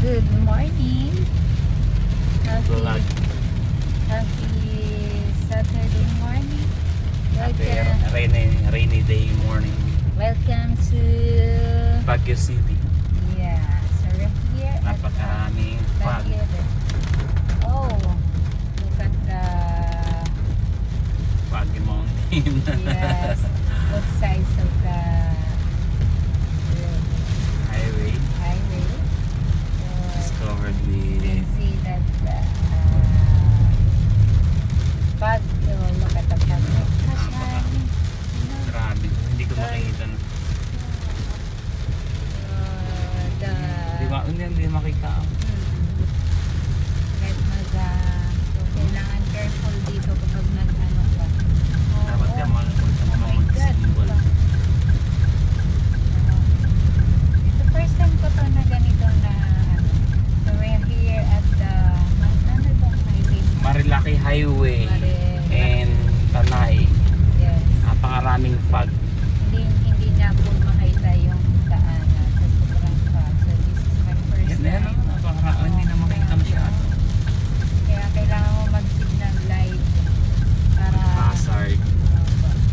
Good morning. Vlog. Happy Saturday morning. Happy Welcome, rainy day morning. welcome to Baguio City. yeah. So we're here at Napakaraming fog. Baguio. Oh, look at the Foggy mountain. yes, both sides of the Highway highway. is So, covered you can with see that fog. Oh, look at the fog. grabe. Hindi ko makikita na. Hindi makita. Kahit so kailangan careful dito kapag nag-ano ka. Dapat ka mag-symbol. Ito first time ko to na ganito na ano. So we're here at the ano itong highway? Marilaki Highway and Tanay. Yes. Napakaraming fog. Hindi na po makita yung daanan sa sobrang fog. So this is my first Yan time. hindi na makita masyado. Kaya kailangan mo mag-signal light para Hazard.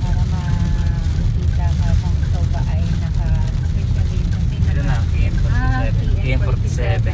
para makita ka kung ito ba ay especially kasi Ito na, PM47. PM47